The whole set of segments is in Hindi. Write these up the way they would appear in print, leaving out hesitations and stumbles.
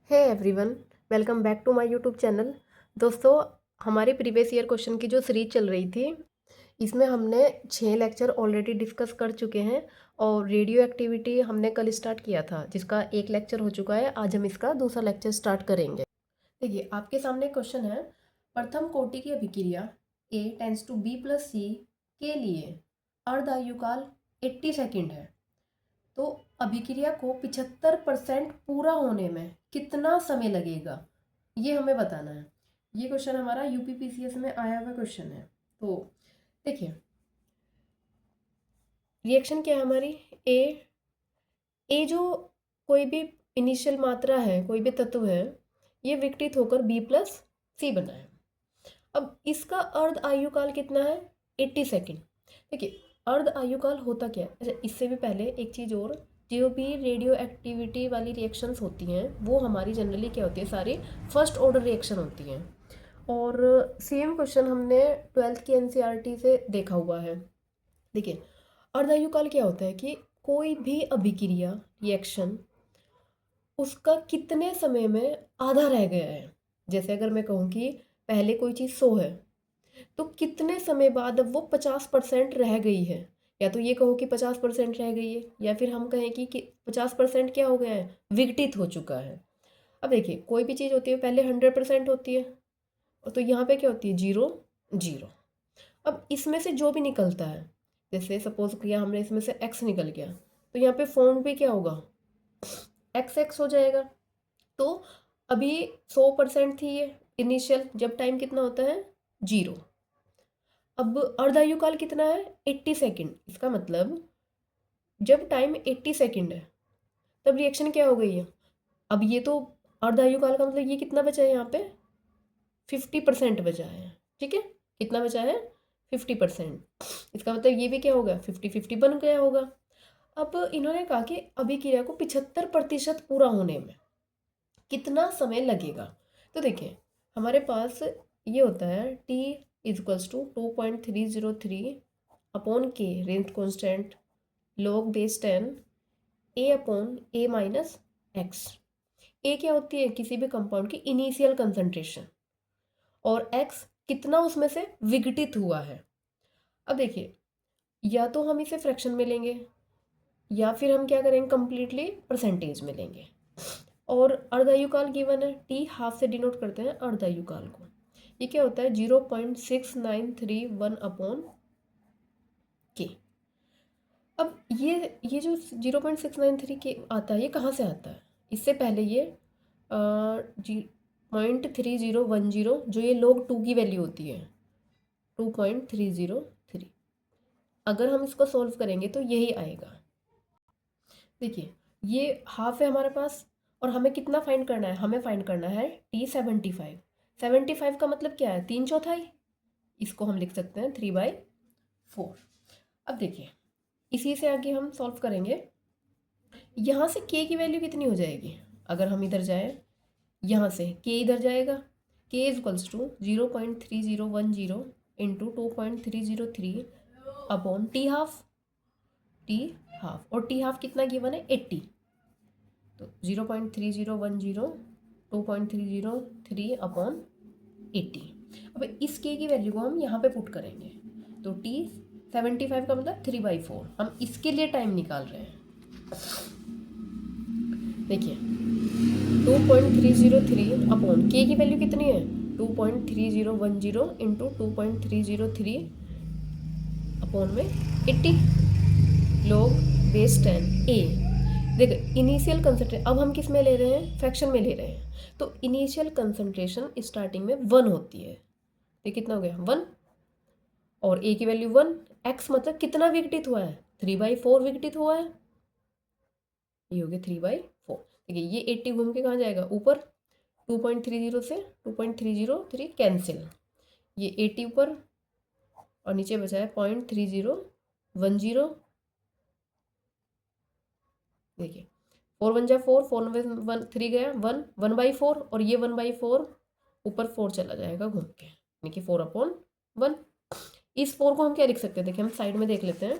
Hey everyone, welcome back to my YouTube channel. दोस्तों, हमारे प्रीवियस ईयर क्वेश्चन की जो सीरीज चल रही थी, इसमें हमने 6 लेक्चर ऑलरेडी डिस्कस कर चुके हैं और रेडियो एक्टिविटी हमने कल स्टार्ट किया था, जिसका एक लेक्चर हो चुका है। आज हम इसका दूसरा लेक्चर स्टार्ट करेंगे। देखिए, आपके सामने क्वेश्चन है, प्रथम कोटि की अभिक्रिया ए टेंस टू बी प्लस सी के लिए अर्ध आयुकाल 80 सेकेंड है। तो अभिक्रिया को 75% पूरा होने में कितना समय लगेगा, ये हमें बताना है। ये क्वेश्चन हमारा यूपीपीसीएस में आया हुआ क्वेश्चन है। तो देखिए, रिएक्शन क्या है हमारी। ए जो कोई भी इनिशियल मात्रा है, कोई भी तत्व है, ये विघटित होकर बी प्लस सी बना है। अब इसका अर्ध आयुकाल कितना है? 80 सेकेंड। देखिए, अर्ध आयुकाल होता क्या है? अच्छा, इससे भी पहले एक चीज़ और, जो भी रेडियो एक्टिविटी वाली रिएक्शंस होती हैं वो हमारी जनरली क्या होती है, सारी फर्स्ट ऑर्डर रिएक्शन होती हैं। और सेम क्वेश्चन हमने 12th की एनसीईआरटी से देखा हुआ है। देखिए, अर्ध आयुकाल क्या होता है कि कोई भी अभिक्रिया रिएक्शन उसका कितने समय में आधा रह गया है। जैसे अगर मैं कहूँ कि पहले कोई चीज़ 100 है, तो कितने समय बाद अब वो 50% रह गई है। या तो ये कहो कि 50% रह गई है, या फिर हम कहें कि 50% क्या हो गया है, विघटित हो चुका है। अब देखिए, कोई भी चीज़ होती है पहले 100% होती है, और तो यहाँ पे क्या होती है, 0 0। अब इसमें से जो भी निकलता है, जैसे सपोज किया हमने इसमें से x निकल गया, तो यहाँ पे फॉर्म भी क्या होगा, x हो जाएगा। तो अभी 100% थी ये इनिशियल, जब टाइम कितना होता है, 0। अब अर्धायुकाल कितना है, 80 सेकेंड। इसका मतलब जब टाइम 80 सेकेंड है, तब रिएक्शन क्या हो गई है। अब ये तो अर्धायुकाल का मतलब ये कितना बचा है, यहाँ पे 50% बचा है। ठीक है, कितना बचा है, 50%। इसका मतलब ये भी क्या होगा, 50-50 बन गया होगा। अब इन्होंने कहा कि अभिक्रिया को 75% पूरा होने में कितना समय लगेगा। तो देखिए, हमारे पास ये होता है t equals to 2.303 upon k range constant log base 10 a upon a minus x. A क्या होती है, किसी भी कंपाउंड की इनिशियल कंसंट्रेशन, और x कितना उसमें से विघटित हुआ है। अब देखिए, या तो हम इसे फ्रैक्शन में लेंगे, या फिर हम क्या करेंगे, कंप्लीटली परसेंटेज में लेंगे। और अर्धायुकाल गिवन है, टी हाफ से डिनोट करते हैं अर्धायुकाल को। ये क्या होता है, 0.6931 अपॉन के। अब ये जो 0.693 के आता है, ये कहाँ से आता है। इससे पहले ये 0.3010, जो ये log 2 की वैल्यू होती है 2.303, अगर हम इसको सॉल्व करेंगे तो यही आएगा। देखिए, ये हाफ है हमारे पास, और हमें कितना फाइंड करना है, हमें फाइंड करना है टी 75। 75 का मतलब क्या है, 3/4। इसको हम लिख सकते हैं 3/4। अब देखिए, इसी से आगे हम सॉल्व करेंगे। यहाँ से के की वैल्यू कितनी हो जाएगी, अगर हम इधर जाए, यहाँ से के इधर जाएगा, K is equals to 0.3010 into 2.303 upon T half. और टी हाफ कितना गिवन है, 80। तो 0.3010 2.303 अपॉन 80। अब इस के की वैल्यू को हम यहाँ पे पुट करेंगे, तो टी 75 का मतलब 3/4। हम इसके लिए टाइम निकाल रहे हैं। देखिए, 2.303 अपॉन के की वैल्यू कितनी है, 2.3010 इंटू 2.303 अपॉन में 80 log बेस 10 ए। देखो, इनिशियल कंसंट्रेशन अब हम किस में ले रहे हैं, फ्रैक्शन में ले रहे हैं। तो इनिशियल कंसंट्रेशन स्टार्टिंग में 1 होती है। ये कितना हो गया, 1, और ए की वैल्यू 1। एक्स मतलब कितना विघटित हुआ है, 3/4 विघटित हुआ है। ये हो गया 3/4। देखिए, ये 80 घूम के कहाँ जाएगा, ऊपर। 2.30 से 2.303 कैंसिल, ये 80 ऊपर, और नीचे बचा है 0.3010। देखिए, 4 1 जा 4, 4 3 गया 1, 1/4, और ये 1/4 ऊपर 4 चला जाएगा घूम के, यानी कि 4/1। इस 4 को हम क्या लिख सकते हैं, देखिए हम साइड में देख लेते हैं,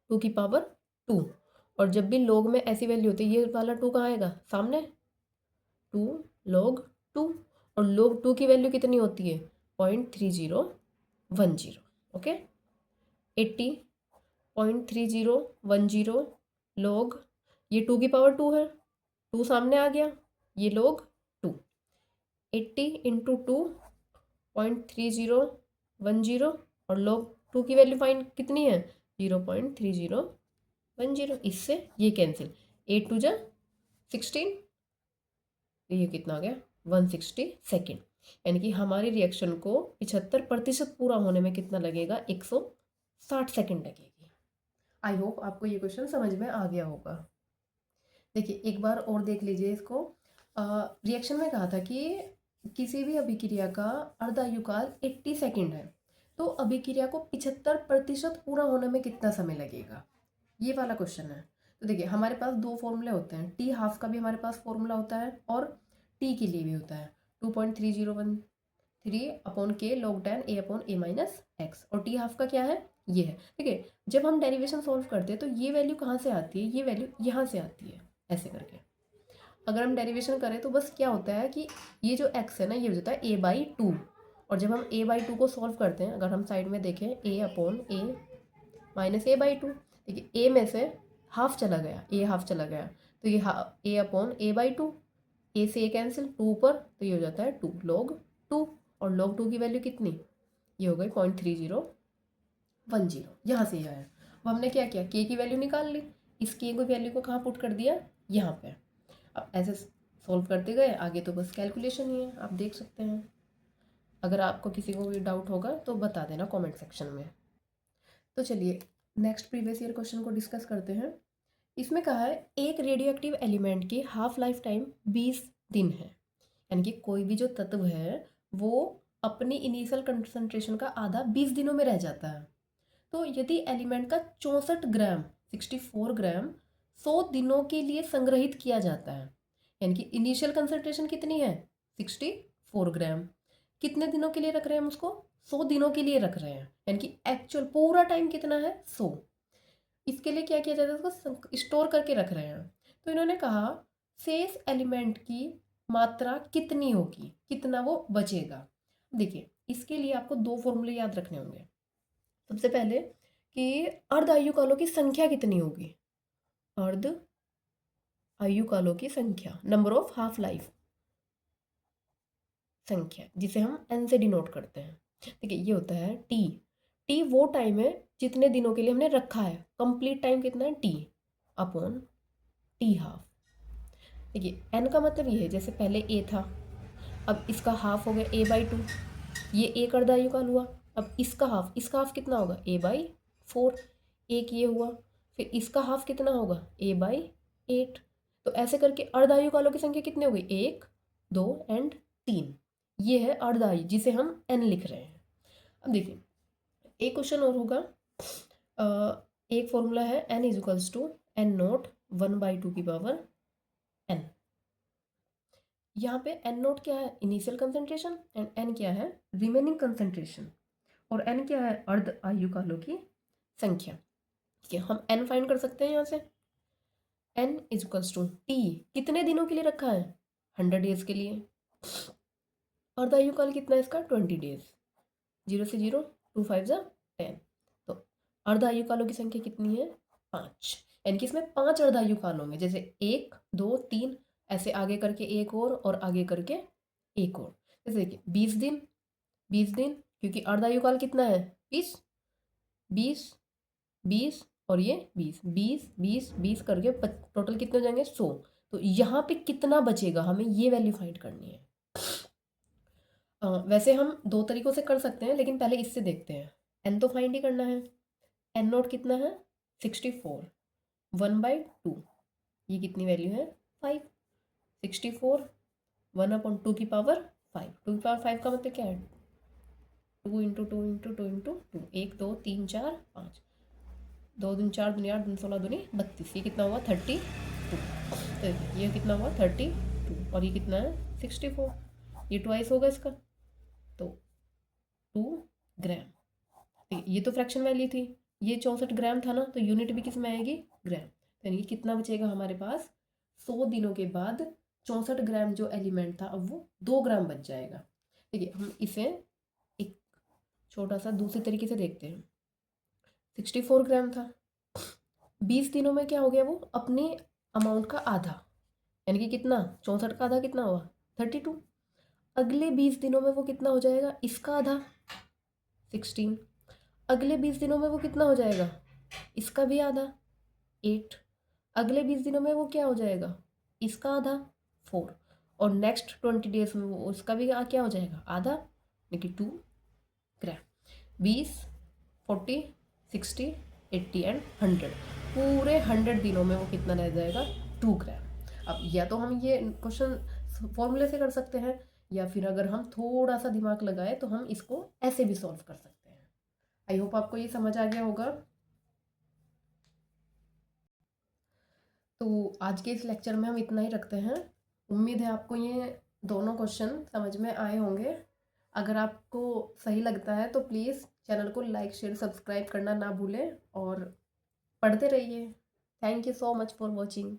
2 की पावर 2। और जब भी log में ऐसी वैल्यू होती है, ये वाला 2 कहाँ आएगा, सामने। 2 log 2, और log 2 की वैल्यू कितनी होती है 0.3010। ओके, 80.3010 log, ये 2 की पावर 2 है, 2 सामने आ गया, ये log 2, 80 इंटू 2.3010, और log 2 की वैल्यू फाइंड कितनी है 0.3010। इससे ये कैंसिल, 8 टू जा 16, तो ये कितना आ गया 160 सेकेंड। यानी कि हमारी रिएक्शन को 75% पूरा होने में कितना लगेगा 160 सेकेंड लगेगी। आई होप आपको ये क्वेश्चन समझ में आ गया होगा। देखिए एक बार और देख लीजिए इसको। रिएक्शन में कहा था कि किसी भी अभिक्रिया का अर्धायुकाल 80 सेकेंड है, तो अभिक्रिया को 75% पूरा होने में कितना समय लगेगा, ये वाला क्वेश्चन है। तो देखिए हमारे पास दो फॉर्मूले होते हैं, टी हाफ का भी हमारे पास फॉर्मूला होता है और टी के लिए भी होता है 2.3013 अपॉन के log 10 a upon a minus x, और टी हाफ का क्या है ये है। ठीक है, जब हम डेरिवेशन सॉल्व करते हैं तो ये वैल्यू कहाँ से आती है, ये वैल्यू यहाँ से आती है, ऐसे करके अगर हम डेरिवेशन करें तो बस क्या होता है कि ये जो x है ना ये हो जाता है a/2, और जब हम a/2 को सॉल्व करते हैं, अगर हम साइड में देखें a upon a minus a/2, देखिए a में से हाफ चला गया, a हाफ चला गया, तो ये a अपॉन a/2, a से a कैंसिल, 2 ऊपर, तो ये हो जाता है 2 log 2, और log 2 की वैल्यू कितनी, ये हो गई 0.3010, यहाँ से ये आया। अब हमने क्या किया, k की वैल्यू निकाल ली, इस k की वैल्यू को कहाँ पुट कर दिया, यहाँ पे। अब ऐसे सॉल्व करते गए, आगे तो बस कैलकुलेशन ही है, आप देख सकते हैं। अगर आपको किसी को भी डाउट होगा तो बता देना कमेंट सेक्शन में। तो चलिए नेक्स्ट प्रीवियस ईयर क्वेश्चन को डिस्कस करते हैं। इसमें कहा है एक रेडियो एक्टिव एलिमेंट की हाफ लाइफ टाइम 20 दिन है, यानी कि कोई भी जो तत्व है वो अपनी इनिशियल कंसंट्रेशन का आधा 20 दिनों में रह जाता है। तो यदि एलिमेंट का 64 ग्राम 64 ग्राम 100 दिनों के लिए संग्रहित किया जाता है, यानी कि इनिशियल कंसंट्रेशन कितनी है 64 ग्राम, कितने दिनों के लिए रख रहे हैं हम उसको 100 दिनों के लिए रख रहे हैं, यानी कि एक्चुअल पूरा टाइम कितना है 100। इसके लिए क्या किया जाता है, उसको स्टोर करके रख रहे हैं। तो इन्होंने कहा शेष एलिमेंट की मात्रा कितनी होगी, कितना वो बचेगा। देखिए इसके लिए आपको दो फॉर्मूले याद रखने होंगे। सबसे पहले कि अर्ध आयुकालों की संख्या कितनी होगी, अर्ध आयुकालों की संख्या, नंबर ऑफ हाफ लाइफ संख्या, जिसे हम n से डिनोट करते हैं। देखिए ये होता है t, t वो टाइम है जितने दिनों के लिए हमने रखा है, कंप्लीट टाइम कितना है t अपॉन t हाफ। देखिए n का मतलब ये है, जैसे पहले a था, अब इसका हाफ हो गया a/2, ये एक अर्ध आयुकाल हुआ। अब इसका हाफ कितना होगा a/4, एक ये हुआ, फिर इसका हाफ कितना होगा a/8। तो ऐसे करके अर्ध आयुकालों की संख्या कितनी हो गई 1 2 एंड 3, ये है अर्ध आयु जिसे हम n लिख रहे हैं। अब देखिए एक क्वेश्चन और होगा, एक फॉर्मूला है n is to n naught 1/2 की पावर n। यहाँ पे n नोट क्या है इनिशियल कंसंट्रेशन एंड n क्या है रिमेनिंग कंसंट्रेशन, और n क्या है अर्ध आयुकालों की संख्या। ठीक है, हम n फाइंड कर सकते हैं यहाँ से। n इज टू t कितने दिनों के लिए रखा है 100 डेज के लिए, अर्ध आयुकाल कितना है इसका 20 डेज, 0 से 0 2 5 जा 10, तो अर्ध आयुकालों की संख्या कितनी है 5, यानी कि इसमें 5 अर्ध आयुकाल होंगे, जैसे 1 2 3 ऐसे आगे करके एक और आगे करके एक और। जैसे देखिए 20 दिन 20 दिन, क्योंकि अर्ध आयुकाल कितना है 20 20 20 और ये 20 20 20 20 करके टोटल कितने हो जाएंगे 100। तो यहाँ पे कितना बचेगा हमें ये वैल्यू फाइंड करनी है। वैसे हम दो तरीकों से कर सकते हैं, लेकिन पहले इससे देखते हैं। n तो फाइंड ही करना है, n नोट कितना है 64, 1/2, ये कितनी वैल्यू है 5, 64 1/2 की पावर 5, 2 की पावर 5 का मतलब क्या है 2 इंटू 2 इंटू 2 इंटू 2, 1 2 3 4 5, 2 दूनी 4 दूनी 8 दूनी 16 दूनी 32, ये कितना हुआ 32, तो ये कितना हुआ 32, और ये कितना है 64, ये ट्वाइस होगा इसका, तो 2 ग्राम। ये तो फ्रैक्शन वैल्यू थी, ये 64 ग्राम था ना, तो यूनिट भी किस में आएगी ग्राम। तो यानी कि कितना बचेगा हमारे पास 100 दिनों के बाद 64 ग्राम जो एलिमेंट था अब वो 2 ग्राम बच जाएगा। देखिए हम इसे एक छोटा सा दूसरे तरीके से देखते हैं। 64 ग्राम था, 20 दिनों में क्या हो गया, वो अपने अमाउंट का आधा, यानी कि कितना, 64 का आधा कितना हुआ, 32। अगले 20 दिनों में वो कितना हो जाएगा, इसका आधा, 16। अगले 20 दिनों में वो कितना हो जाएगा, इसका भी आधा, 8। अगले 20 दिनों में वो क्या हो जाएगा, इसका आधा, 4। और नेक्स्ट 20 डेज में वो उसका भी क्या हो जाएगा, आधा, यानी कि 2 ग्राम। 20, 40, 60, 80 एंड 100, पूरे 100 दिनों में वो कितना रह जाएगा, 2 ग्राम। अब या तो हम ये क्वेश्चन फॉर्मूले से कर सकते हैं, या फिर अगर हम थोड़ा सा दिमाग लगाए तो हम इसको ऐसे भी सॉल्व कर सकते हैं। आई होप आपको ये समझ आ गया होगा। तो आज के इस लेक्चर में हम इतना ही रखते हैं। उम्मीद है आपको ये दोनों क्वेश्चन समझ में आए होंगे। अगर आपको सही लगता है तो प्लीज़ चैनल को लाइक शेयर सब्सक्राइब करना ना भूलें और पढ़ते रहिए। Thank you so much for watching.